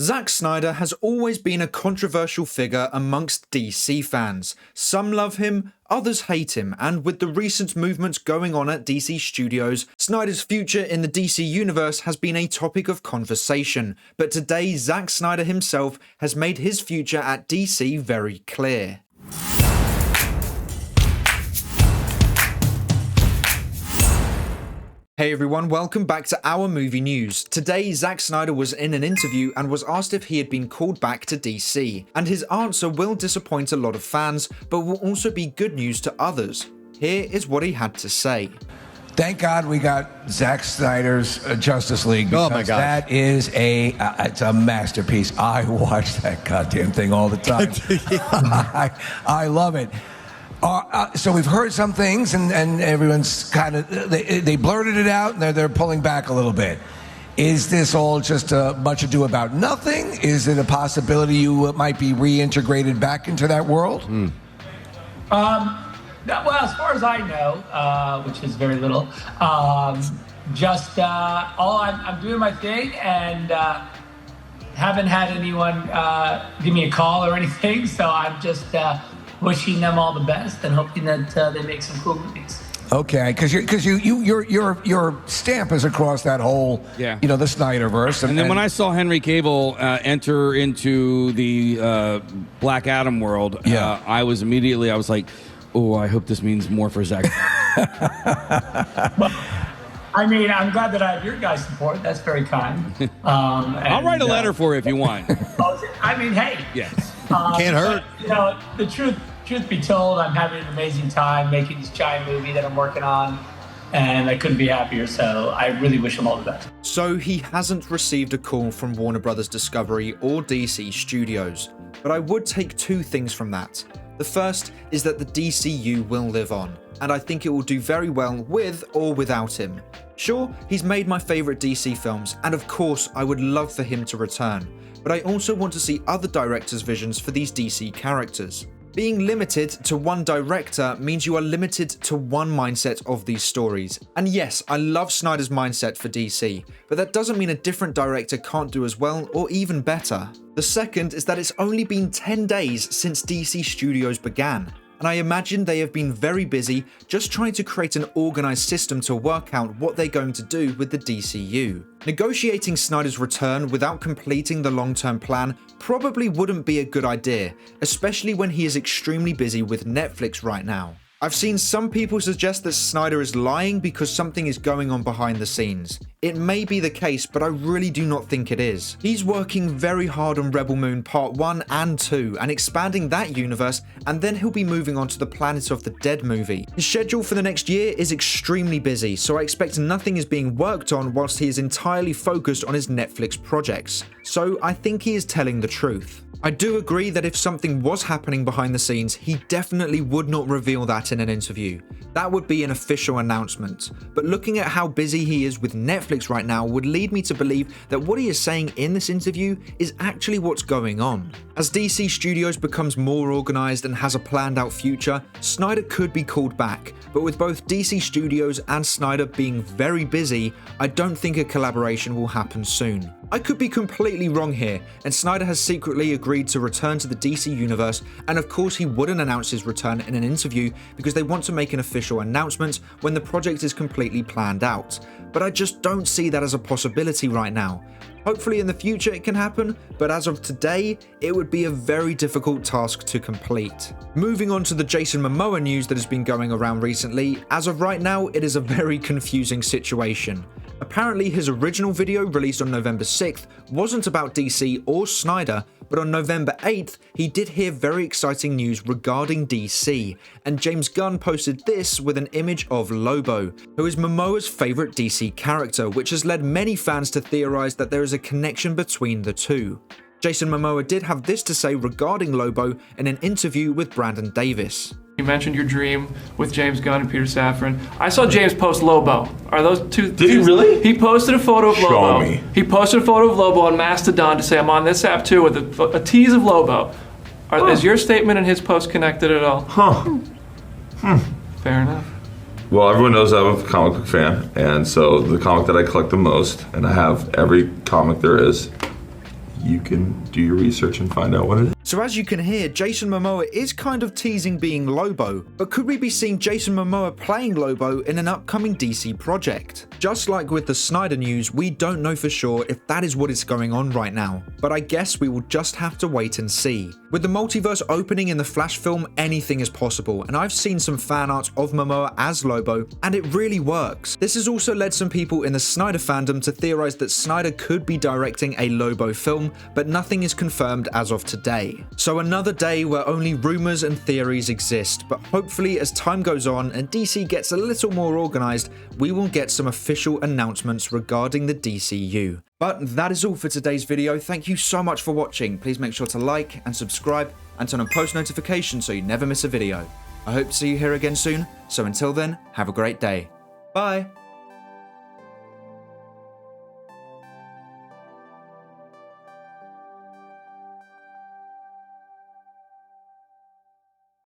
Zack Snyder has always been a controversial figure amongst DC fans. Some love him, others hate him, and with the recent movements going on at DC Studios, Snyder's future in the DC universe has been a topic of conversation. But today, Zack Snyder himself has made his future at DC very clear. Hey everyone, welcome back to our movie news. Today, Zack Snyder was in an interview and was asked if he had been called back to DC. And his answer will disappoint a lot of fans, but will also be good news to others. Here is what he had to say. Thank God we got Zack Snyder's Justice League, because my gosh. that is it's a masterpiece. I watch that goddamn thing all the time. I love it. So we've heard some things, and everyone's kind of, they blurted it out, and they're pulling back a little bit. Is this all just much ado about nothing? Is it a possibility you might be reintegrated back into that world? Well, as far as I know, which is very little, I'm doing my thing, and haven't had anyone give me a call or anything, so I'm just wishing them all the best and hoping that they make some cool movies. Okay, because your stamp is across that whole, the Snyderverse. And then when I saw Henry Cavill enter into the Black Adam world, I was like, oh, I hope this means more for Zack. I mean, I'm glad that I have your guys' support. That's very kind. I'll write a letter for you if you want. I mean, hey. Yes. Can't hurt. But, the truth be told, I'm having an amazing time making this giant movie that I'm working on, and I couldn't be happier, so I really wish him all the best. So he hasn't received a call from Warner Bros. Discovery or DC Studios, but I would take two things from that. The first is that the DCU will live on, and I think it will do very well with or without him. Sure, he's made my favourite DC films, and of course I would love for him to return, but I also want to see other directors' visions for these DC characters. Being limited to one director means you are limited to one mindset of these stories. And yes, I love Snyder's mindset for DC, but that doesn't mean a different director can't do as well or even better. The second is that it's only been 10 days since DC Studios began, and I imagine they have been very busy just trying to create an organized system to work out what they're going to do with the DCU. Negotiating Snyder's return without completing the long-term plan probably wouldn't be a good idea, especially when he is extremely busy with Netflix right now. I've seen some people suggest that Snyder is lying because something is going on behind the scenes. It may be the case, but I really do not think it is. He's working very hard on Rebel Moon Part 1 and 2 and expanding that universe, and then he'll be moving on to the Planet of the Dead movie. His schedule for the next year is extremely busy, so I expect nothing is being worked on whilst he is entirely focused on his Netflix projects. So I think he is telling the truth. I do agree that if something was happening behind the scenes, he definitely would not reveal that in an interview. That would be an official announcement. But looking at how busy he is with Netflix right now would lead me to believe that what he is saying in this interview is actually what's going on. As DC Studios becomes more organized and has a planned out future, Snyder could be called back. But with both DC Studios and Snyder being very busy, I don't think a collaboration will happen soon. I could be completely wrong here, and Snyder has secretly agreed to return to the DC universe, and of course he wouldn't announce his return in an interview because they want to make an official announcement when the project is completely planned out. But I just don't see that as a possibility right now. Hopefully in the future it can happen, but as of today, it would be a very difficult task to complete. Moving on to the Jason Momoa news that has been going around recently, as of right now, it is a very confusing situation. Apparently his original video released on November 6th wasn't about DC or Snyder, but on November 8th, he did hear very exciting news regarding DC, and James Gunn posted this with an image of Lobo, who is Momoa's favourite DC character, which has led many fans to theorise that there is a connection between the two. Jason Momoa did have this to say regarding Lobo in an interview with Brandon Davis. You mentioned your dream with James Gunn and Peter Safran. I saw James post Lobo. Are those two? Did he really? He posted a photo of Lobo. Show me. He posted a photo of Lobo on Mastodon to say, I'm on this app too, with a tease of Lobo. Is your statement and his post connected at all? Fair enough. Well, everyone knows I'm a comic book fan, and so the comic that I collect the most, and I have every comic there is, you can do your research and find out what it is. So as you can hear, Jason Momoa is kind of teasing being Lobo, but could we be seeing Jason Momoa playing Lobo in an upcoming DC project? Just like with the Snyder news, we don't know for sure if that is what is going on right now, but I guess we will just have to wait and see. With the multiverse opening in the Flash film, anything is possible, and I've seen some fan art of Momoa as Lobo, and it really works. This has also led some people in the Snyder fandom to theorize that Snyder could be directing a Lobo film, but nothing is confirmed as of today. So another day where only rumors and theories exist, but hopefully as time goes on and DC gets a little more organized, we will get some official announcements regarding the DCU. But that is all for today's video. Thank you so much for watching. Please make sure to like and subscribe and turn on post notifications so you never miss a video. I hope to see you here again soon, so until then, have a great day. Bye!